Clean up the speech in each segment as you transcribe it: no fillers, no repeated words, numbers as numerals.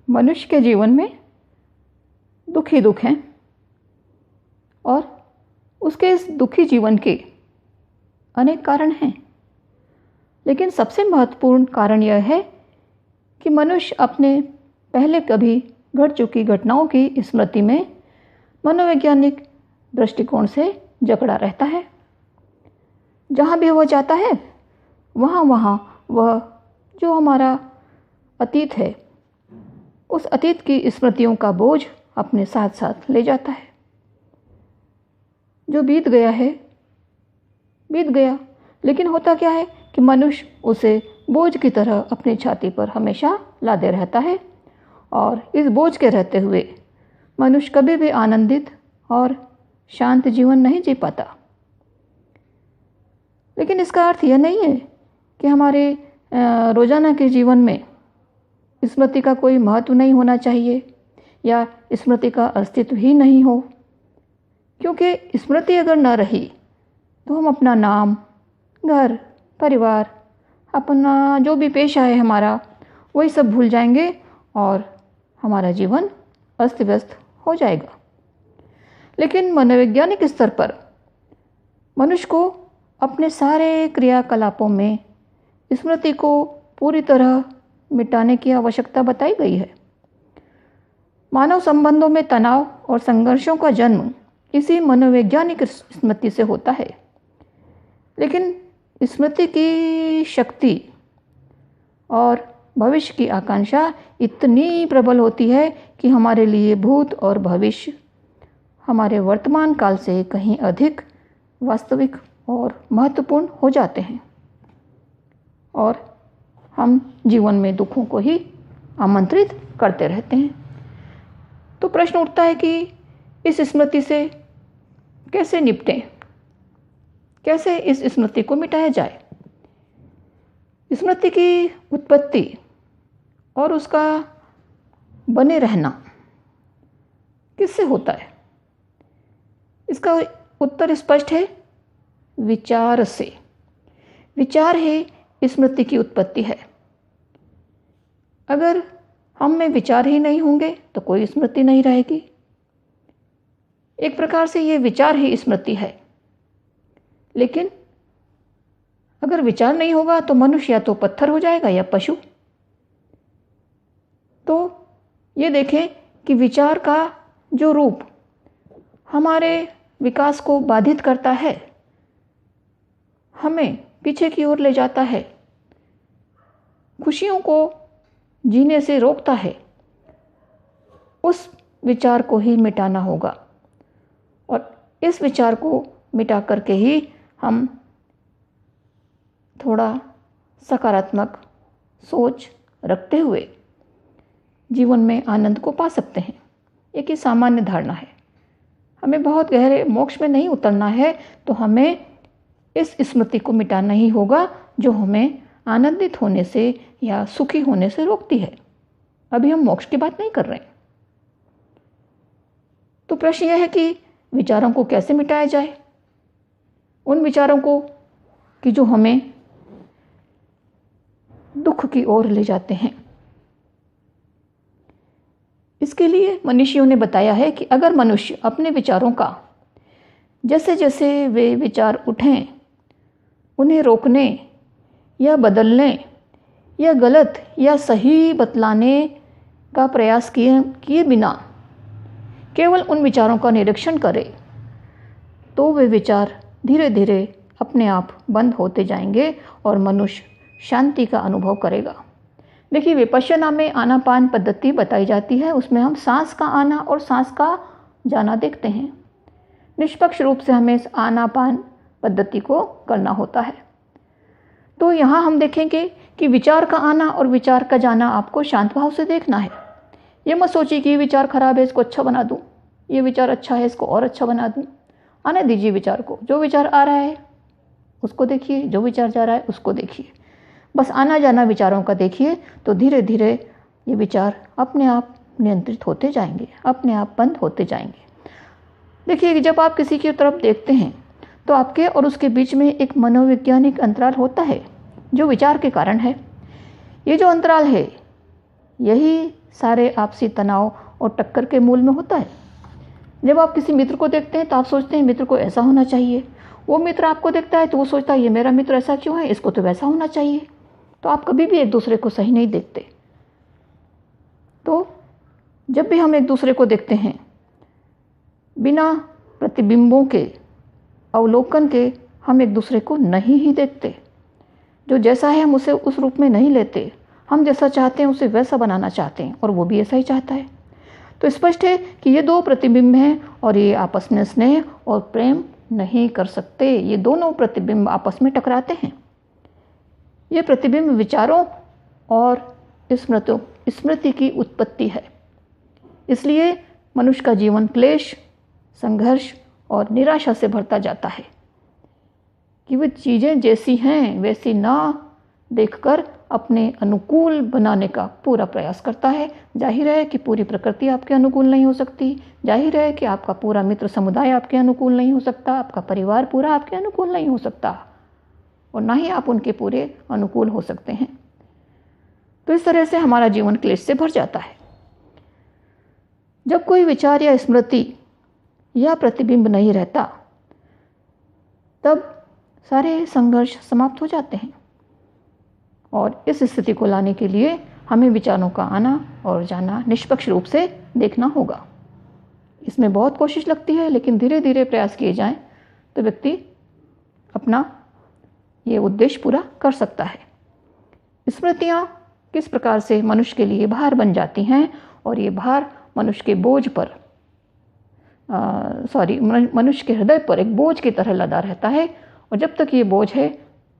मनुष्य के जीवन में दुख ही दुख हैं और उसके इस दुखी जीवन के अनेक कारण हैं, लेकिन सबसे महत्वपूर्ण कारण यह है कि मनुष्य अपने पहले कभी घट चुकी घटनाओं की स्मृति में मनोवैज्ञानिक दृष्टिकोण से जकड़ा रहता है। जहाँ भी वह जाता है वहाँ वह जो हमारा अतीत है उस अतीत की स्मृतियों का बोझ अपने साथ साथ ले जाता है। जो बीत गया है बीत गया, लेकिन होता क्या है कि मनुष्य उसे बोझ की तरह अपनी छाती पर हमेशा लादे रहता है और इस बोझ के रहते हुए मनुष्य कभी भी आनंदित और शांत जीवन नहीं जी पाता। लेकिन इसका अर्थ यह नहीं है कि हमारे रोज़ाना के जीवन में स्मृति का कोई महत्व नहीं होना चाहिए या स्मृति का अस्तित्व ही नहीं हो, क्योंकि स्मृति अगर न रही तो हम अपना नाम, घर, परिवार, अपना जो भी पेशा है हमारा, वही सब भूल जाएंगे और हमारा जीवन अस्त व्यस्त हो जाएगा। लेकिन मनोवैज्ञानिक स्तर पर मनुष्य को अपने सारे क्रियाकलापों में स्मृति को पूरी तरह मिटाने की आवश्यकता बताई गई है। मानव संबंधों में तनाव और संघर्षों का जन्म इसी मनोवैज्ञानिक स्मृति से होता है। लेकिन स्मृति की शक्ति और भविष्य की आकांक्षा इतनी प्रबल होती है कि हमारे लिए भूत और भविष्य हमारे वर्तमान काल से कहीं अधिक वास्तविक और महत्वपूर्ण हो जाते हैं और हम जीवन में दुखों को ही आमंत्रित करते रहते हैं। तो प्रश्न उठता है कि इस स्मृति से कैसे निपटें, कैसे इस स्मृति को मिटाया जाए। स्मृति की उत्पत्ति और उसका बने रहना किससे होता है? इसका उत्तर स्पष्ट है, विचार से। विचार है स्मृति की उत्पत्ति है। अगर हम में विचार ही नहीं होंगे तो कोई स्मृति नहीं रहेगी। एक प्रकार से ये विचार ही स्मृति है। लेकिन अगर विचार नहीं होगा तो मनुष्य या तो पत्थर हो जाएगा या पशु। तो ये देखें कि विचार का जो रूप हमारे विकास को बाधित करता है, हमें पीछे की ओर ले जाता है, खुशियों को जीने से रोकता है, उस विचार को ही मिटाना होगा। और इस विचार को मिटा करके ही हम थोड़ा सकारात्मक सोच रखते हुए जीवन में आनंद को पा सकते हैं। एक ही सामान्य धारणा है। हमें बहुत गहरे मोक्ष में नहीं उतरना है, तो हमें इस स्मृति को मिटाना ही होगा जो हमें आनंदित होने से या सुखी होने से रोकती है। अभी हम मोक्ष की बात नहीं कर रहे हैं। तो प्रश्न यह है कि विचारों को कैसे मिटाया जाए, उन विचारों को कि जो हमें दुख की ओर ले जाते हैं। इसके लिए मनीषियों ने बताया है कि अगर मनुष्य अपने विचारों का जैसे जैसे वे विचार उठें उन्हें रोकने या बदलने या गलत या सही बतलाने का प्रयास किए बिना केवल उन विचारों का निरीक्षण करे, तो वे विचार धीरे धीरे अपने आप बंद होते जाएंगे और मनुष्य शांति का अनुभव करेगा। देखिए, विपश्यना में आनापान पद्धति बताई जाती है। उसमें हम सांस का आना और सांस का जाना देखते हैं। निष्पक्ष रूप से हमें इस आनापान पद्धति को करना होता है। तो यहाँ हम देखेंगे कि विचार का आना और विचार का जाना आपको शांत भाव से देखना है। ये मत सोचिए कि ये विचार खराब है, इसको अच्छा बना दूँ, ये विचार अच्छा है, इसको और अच्छा बना दूँ। आने दीजिए विचार को। जो विचार आ रहा है उसको देखिए, जो विचार जा रहा है उसको देखिए। बस आना जाना विचारों का देखिए, तो धीरे धीरे ये विचार अपने आप नियंत्रित होते जाएंगे, अपने आप बंद होते जाएंगे। देखिए, जब आप किसी की तरफ देखते हैं तो आपके और उसके बीच में एक मनोवैज्ञानिक अंतराल होता है जो विचार के कारण है। ये जो अंतराल है यही सारे आपसी तनाव और टक्कर के मूल में होता है। जब आप किसी मित्र को देखते हैं तो आप सोचते हैं मित्र को ऐसा होना चाहिए, वो मित्र आपको देखता है तो वो सोचता है ये मेरा मित्र ऐसा क्यों है, इसको तो वैसा होना चाहिए। तो आप कभी भी एक दूसरे को सही नहीं देखते। तो जब भी हम एक दूसरे को देखते हैं, बिना प्रतिबिंबों के, अवलोकन के, हम एक दूसरे को नहीं ही देखते। जो जैसा है हम उसे उस रूप में नहीं लेते, हम जैसा चाहते हैं उसे वैसा बनाना चाहते हैं और वो भी ऐसा ही चाहता है। तो स्पष्ट है कि ये दो प्रतिबिंब हैं और ये आपस में स्नेह और प्रेम नहीं कर सकते। ये दोनों प्रतिबिंब आपस में टकराते हैं। ये प्रतिबिंब विचारों और स्मृति की उत्पत्ति है। इसलिए मनुष्य का जीवन क्लेश, संघर्ष और निराशा से भरता जाता है कि वह चीज़ें जैसी हैं वैसी ना देखकर अपने अनुकूल बनाने का पूरा प्रयास करता है। जाहिर है कि पूरी प्रकृति आपके अनुकूल नहीं हो सकती, जाहिर है कि आपका पूरा मित्र समुदाय आपके अनुकूल नहीं हो सकता, आपका परिवार पूरा आपके अनुकूल नहीं हो सकता और ना ही आप उनके पूरे अनुकूल हो सकते हैं। तो इस तरह से हमारा जीवन क्लेश से भर जाता है। जब कोई विचार या स्मृति या प्रतिबिंब नहीं रहता, तब सारे संघर्ष समाप्त हो जाते हैं। और इस स्थिति को लाने के लिए हमें विचारों का आना और जाना निष्पक्ष रूप से देखना होगा। इसमें बहुत कोशिश लगती है, लेकिन धीरे धीरे प्रयास किए जाएं तो व्यक्ति अपना ये उद्देश्य पूरा कर सकता है। स्मृतियाँ किस प्रकार से मनुष्य के लिए भार बन जाती हैं और ये भार मनुष्य के बोझ पर मनुष्य के हृदय पर एक बोझ की तरह लदा रहता है और जब तक ये बोझ है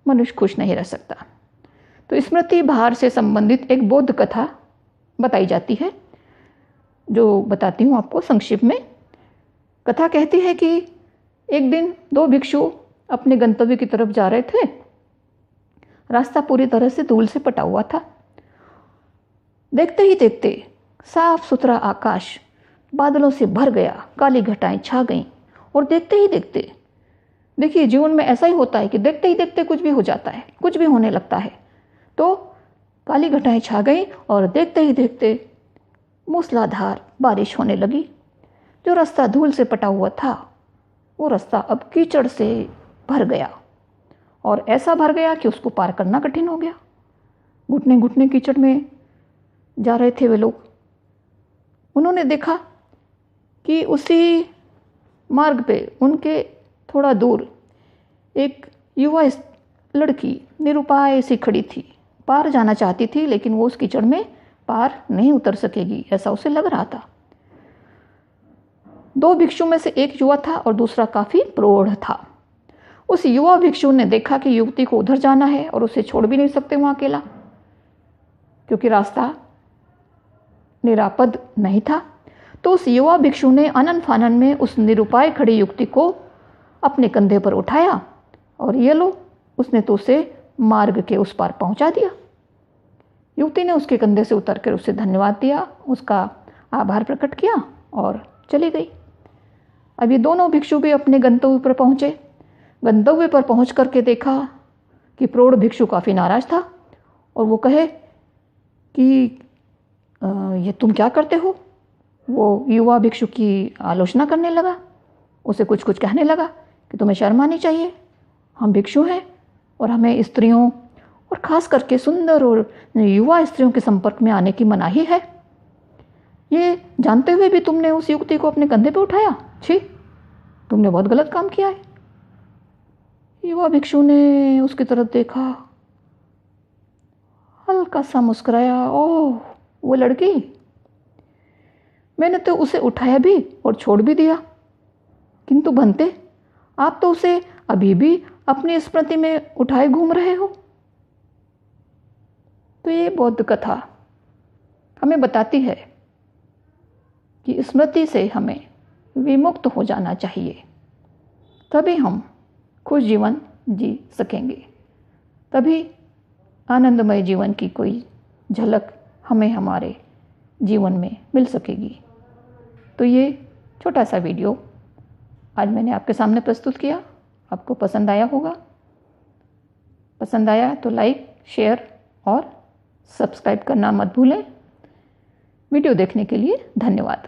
मनुष्य खुश नहीं रह सकता। तो स्मृति भार से संबंधित एक बौद्ध कथा बताई जाती है, जो बताती हूँ आपको संक्षिप्त में। कथा कहती है कि एक दिन दो भिक्षु अपने गंतव्य की तरफ जा रहे थे। रास्ता पूरी तरह से धूल से पटा हुआ था। देखते ही देखते साफ सुथरा आकाश बादलों से भर गया, काली घटाएं छा गईं और देखते ही देखते, देखिए जीवन में ऐसा ही होता है कि देखते ही देखते कुछ भी हो जाता है, कुछ भी होने लगता है। तो काली घटाएं छा गई और देखते ही देखते मूसलाधार बारिश होने लगी। जो रास्ता धूल से पटा हुआ था वो रास्ता अब कीचड़ से भर गया और ऐसा भर गया कि उसको पार करना कठिन हो गया। घुटने घुटने कीचड़ में जा रहे थे वे लोग। उन्होंने देखा कि उसी मार्ग पे उनके थोड़ा दूर एक युवा लड़की निरुपाय सी खड़ी थी। पार जाना चाहती थी लेकिन वो उस कीचड़ में पार नहीं उतर सकेगी, ऐसा उसे लग रहा था। दो भिक्षु में से एक युवा था और दूसरा काफी प्रौढ़ था। उस युवा भिक्षु ने देखा कि युवती को उधर जाना है और उसे छोड़ भी नहीं सकते वहां अकेला, क्योंकि रास्ता निरापद नहीं था। तो उस युवा भिक्षु ने आनन फानन में उस निरुपाय खड़ी युवती को अपने कंधे पर उठाया और ये लो, उसने तो उसे मार्ग के उस पार पहुंचा दिया। युवती ने उसके कंधे से उतरकर उसे धन्यवाद दिया, उसका आभार प्रकट किया और चली गई। अब ये दोनों भिक्षु भी अपने गंतव्य पर पहुंचे। गंतव्य पर पहुंच करके देखा कि प्रौढ़ भिक्षु काफ़ी नाराज था और वो कहे कि ये तुम क्या करते हो। वो युवा भिक्षु की आलोचना करने लगा, उसे कुछ कुछ कहने लगा कि तुम्हें शर्म आनी चाहिए, हम भिक्षु हैं और हमें स्त्रियों और ख़ास करके सुंदर और युवा स्त्रियों के संपर्क में आने की मनाही है। ये जानते हुए भी तुमने उस युवती को अपने कंधे पे उठाया, छी, तुमने बहुत गलत काम किया है। युवा भिक्षु ने उसकी तरफ देखा, हल्का सा मुस्कुराया, ओह वो लड़की, मैंने तो उसे उठाया भी और छोड़ भी दिया, किंतु बनते आप तो उसे अभी भी अपनी स्मृति में उठाए घूम रहे हो। तो ये बौद्ध कथा हमें बताती है कि स्मृति से हमें विमुक्त हो जाना चाहिए, तभी हम खुश जीवन जी सकेंगे, तभी आनंदमय जीवन की कोई झलक हमें हमारे जीवन में मिल सकेगी। तो ये छोटा सा वीडियो आज मैंने आपके सामने प्रस्तुत किया, आपको पसंद आया होगा। पसंद आया तो लाइक, शेयर और सब्सक्राइब करना मत भूलें। वीडियो देखने के लिए धन्यवाद।